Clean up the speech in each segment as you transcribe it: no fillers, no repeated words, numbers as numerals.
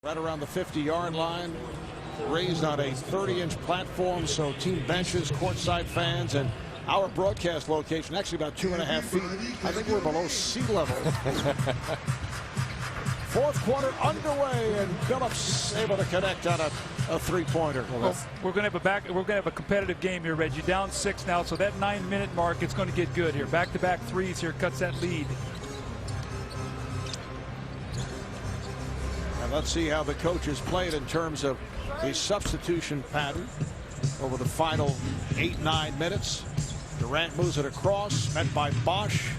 Right around the 50-yard line, raised on a 30-inch platform, so team benches, courtside fans, and our broadcast location, actually about 2.5 feet. I think we're below sea level. Fourth quarter underway, and Phillips able to connect on a three-pointer. Well, we're going to have a competitive game here, Reggie. Down 6 now, so that 9-minute mark, it's going to get good here. Back-to-back threes here cuts that lead. And let's see how the coaches played in terms of a substitution pattern over the final 8-9 minutes. Durant moves it across, met by Bosch.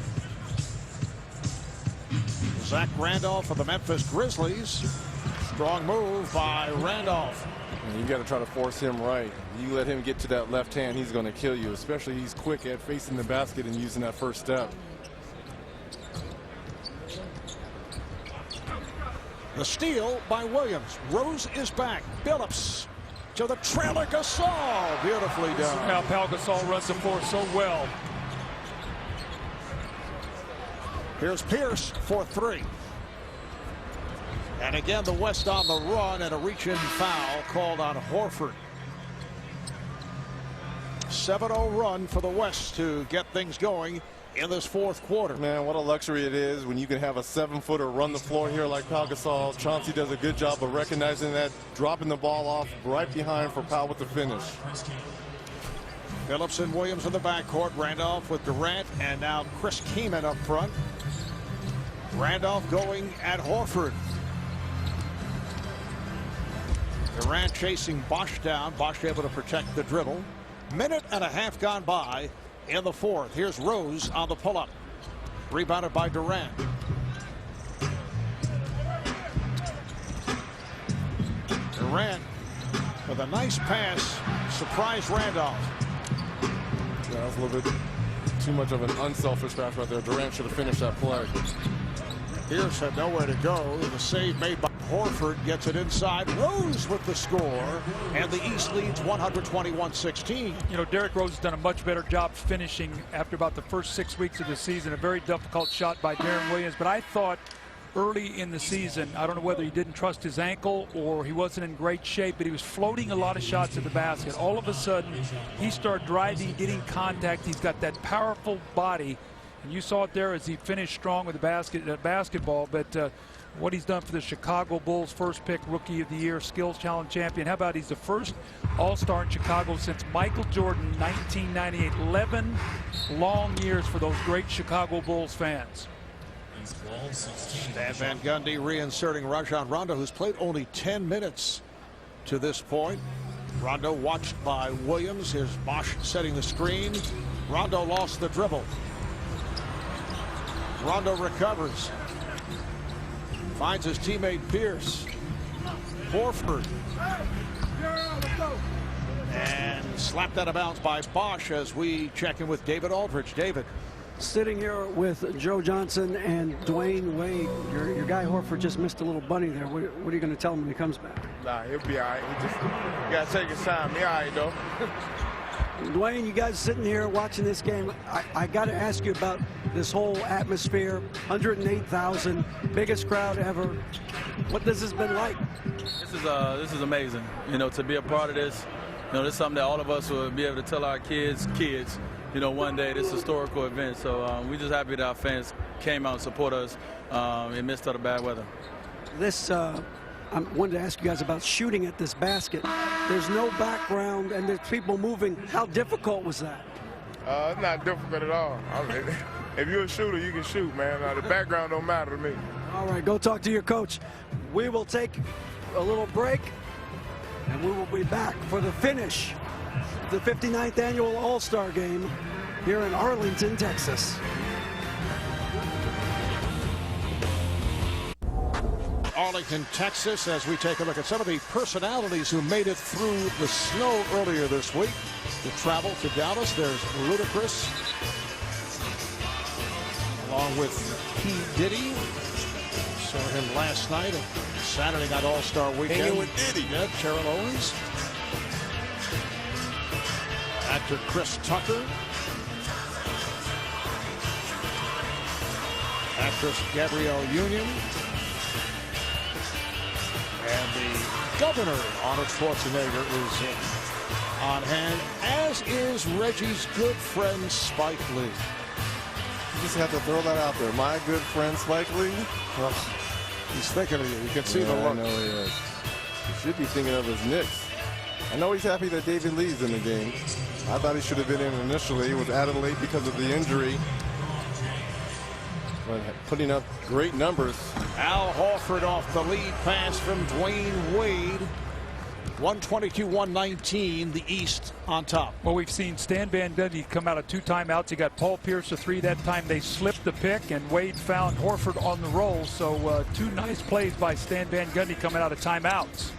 Zach Randolph of the Memphis Grizzlies. Strong move by Randolph. You got to try to force him right. You let him get to that left hand, he's going to kill you, especially he's quick at facing the basket and using that first step. The steal by Williams. Rose is back. Phillips to the trailer. Gasol. Beautifully done. Now Pau Gasol runs the floor so well. Here's Pierce for three. And again, the West on the run, and a reach-in foul called on Horford. 7-0 run for the West to get things going in this fourth quarter. Man, what a luxury it is when you can have a 7-footer run the floor here like Pau Gasol. Chauncey does a good job of recognizing that, dropping the ball off right behind for Pau with the finish. Phillips and Williams in the backcourt. Randolph with Durant, and now Chris Keeman up front. Randolph going at Horford. Durant chasing Bosch down. Bosch able to protect the dribble. Minute and a half gone by in the fourth. Here's Rose on the pull-up. Rebounded by Durant. Durant with a nice pass. Surprised Randolph. Yeah, that was a little bit too much of an unselfish pass right there. Durant should have finished that play. Pierce had nowhere to go. The save made by Horford gets it inside. Rose with the score, and the East leads 121-16. You know, Derrick Rose has done a much better job finishing after about the first 6 weeks of the season. A very difficult shot by Darren Williams, but I thought early in the season, I don't know whether he didn't trust his ankle or he wasn't in great shape, but he was floating a lot of shots at the basket. All of a sudden, he started driving, getting contact. He's got that powerful body. And you saw it there as he finished strong with the basketball. But what he's done for the Chicago Bulls, first pick, rookie of the year, skills challenge champion. How about he's the first All-Star in Chicago since Michael Jordan, 1998. 11 long years for those great Chicago Bulls fans. Stan Van Gundy reinserting Rajon Rondo, who's played only 10 minutes to this point. Rondo watched by Williams. Here's Bosch setting the screen. Rondo lost the dribble. Rondo recovers. Finds his teammate Pierce. Horford. And slapped out of bounds by Bosch as we check in with David Aldridge. David. Sitting here with Joe Johnson and Dwayne Wade. Your guy Horford just missed a little bunny there. What are you going to tell him when he comes back? Nah, he'll be all right. He just got to take his time. He all right, though. Dwayne, you guys sitting here watching this game, I got to ask you about this whole atmosphere. 108,000, biggest crowd ever. What this has been like? This is amazing. You know, to be a part of this. You know, this is something that all of us will be able to tell our kids, you know, one day, this historical event. So we're just happy that our fans came out and support us in midst of the bad weather. This, I wanted to ask you guys about shooting at this basket. There's no background and there's people moving. How difficult was that? It's not difficult at all. I mean, if you're a shooter, you can shoot, man. The background don't matter to me. All right, go talk to your coach. We will take a little break, and we will be back for the finish of the 59th annual All-Star Game here in Arlington, Texas. Arlington, Texas, as we take a look at some of the personalities who made it through the snow earlier this week to travel to Dallas. There's Ludacris, along with P. Diddy. Saw him last night at Saturday Night All-Star Weekend. Hanging with Diddy. Yeah, Terrell Owens. Actor Chris Tucker. Actress Gabrielle Union. And Governor Arnold Schwarzenegger is on hand, as is Reggie's good friend Spike Lee. You just have to throw that out there. My good friend Spike Lee. Well, he's thinking of you. You can see the I look. know he is. He should be thinking of his Knicks. I know he's happy that David Lee's in the game. I thought he should have been in initially. He was added late because of the injury. But putting up great numbers. Al Horford off the lead pass from Dwayne Wade. 122-119, the East on top. Well, we've seen Stan Van Gundy come out of 2 timeouts. He got Paul Pierce a 3 that time. They slipped the pick, and Wade found Horford on the roll. So 2 nice plays by Stan Van Gundy coming out of timeouts.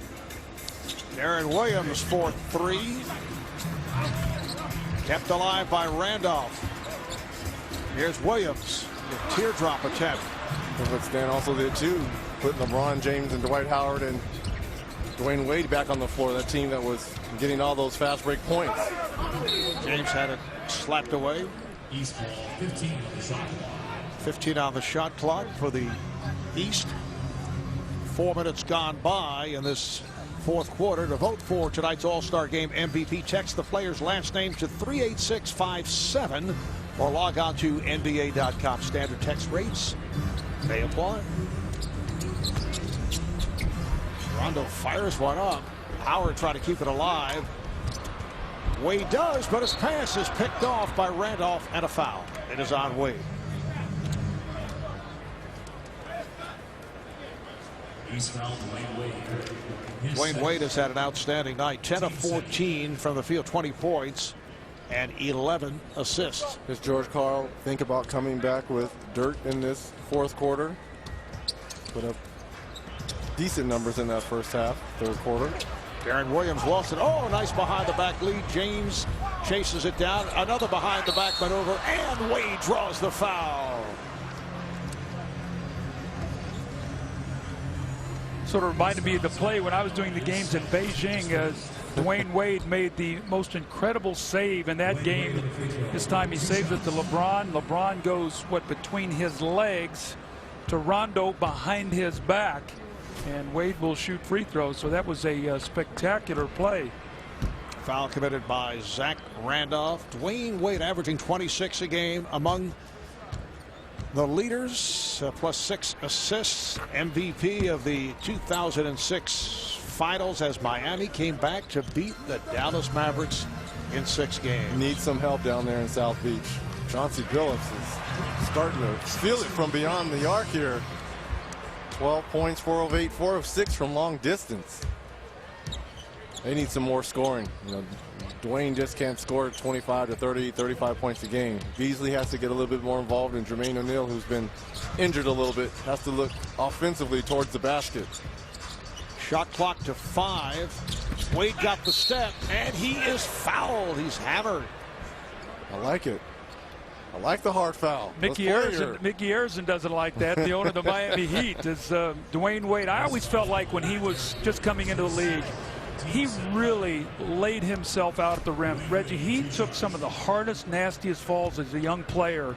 Darren Williams for 3. Kept alive by Randolph. Here's Williams. A teardrop attempt. That's what Stan also did too. Put LeBron James and Dwight Howard and Dwayne Wade back on the floor. That team that was getting all those fast break points. James had it slapped away. 15 on the shot clock for the East. 4 minutes gone by in this fourth quarter. To vote for tonight's All-Star Game MVP, text the player's last name to 38657 or log on to NBA.com. Standard text rates may apply. Rondo fires one up. Howard trying to keep it alive. Wade does, but his pass is picked off by Randolph and a foul. It is on Wade. Dwayne Wade has had an outstanding night. 10 of 14 from the field, 20 points and 11 assists. Does George Karl think about coming back with dirt in this fourth quarter? Put up decent numbers in that first half, third quarter. Darren Williams lost it. Oh, nice behind the back lead. James chases it down. Another behind the back maneuver, and Wade draws the foul. Sort of reminded me of the play when I was doing the games in Beijing. Dwayne Wade made the most incredible save in that game. This time he saves it to LeBron. LeBron goes, between his legs to Rondo behind his back. And Wade will shoot free throws. So that was a spectacular play. Foul committed by Zach Randolph. Dwayne Wade averaging 26 a game, among the leaders, plus 6 assists. MVP of the 2006 finals as Miami came back to beat the Dallas Mavericks in 6 games. Needs some help down there in South Beach. Chauncey Billups is starting to feel it from beyond the arc here. 12 points, 4 of 8, 4 of 6 from long distance. They need some more scoring. You know, Dwayne just can't score 25 to 30, 35 points a game. Beasley has to get a little bit more involved, and Jermaine O'Neal, who's been injured a little bit, has to look offensively towards the basket. Shot clock to 5. Wade got the step, and he is fouled. He's hammered. I like it. I like the hard foul. Mickey Arison doesn't like that. The owner of the Miami Heat is Dwayne Wade. I always felt like when he was just coming into the league, he really laid himself out at the rim. Reggie, he took some of the hardest, nastiest falls as a young player,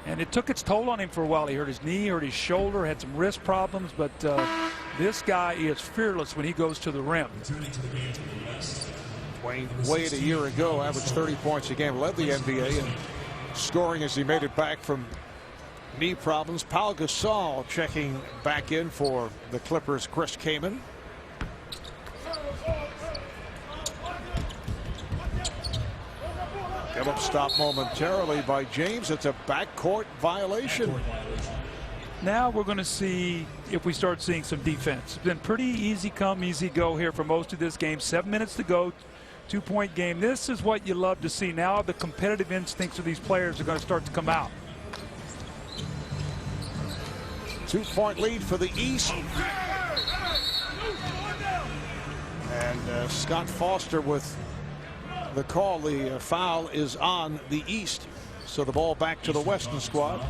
and it took its toll on him for a while. He hurt his knee, hurt his shoulder, had some wrist problems, but this guy is fearless when he goes to the rim. Dwayne Wade a year ago averaged 30 points a game, led the NBA in scoring as he made it back from knee problems. Pau Gasol checking back in for the Clippers' Chris Kaman. Phillips stopped momentarily by James. It's a backcourt violation. Now we're going to see if we start seeing some defense. It's been pretty easy come, easy go here for most of this game. 7 minutes to go. 2-point game. This is what you love to see. Now the competitive instincts of these players are going to start to come out. 2-point lead for the East. And Scott Foster with the call. The foul is on the East. So the ball back to the Western squad.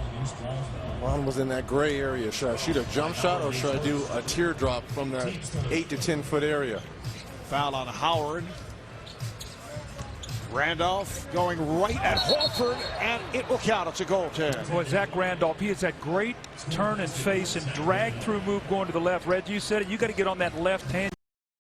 Ron was in that gray area. Should I shoot a jump shot or should I do a teardrop from that 8 to 10 foot area? Foul on Howard. Randolph going right at Horford, and it will count. It's a goaltend. Boy, Zach Randolph, he has that great turn and face and drag through move going to the left. Reggie, you said it. You got to get on that left hand.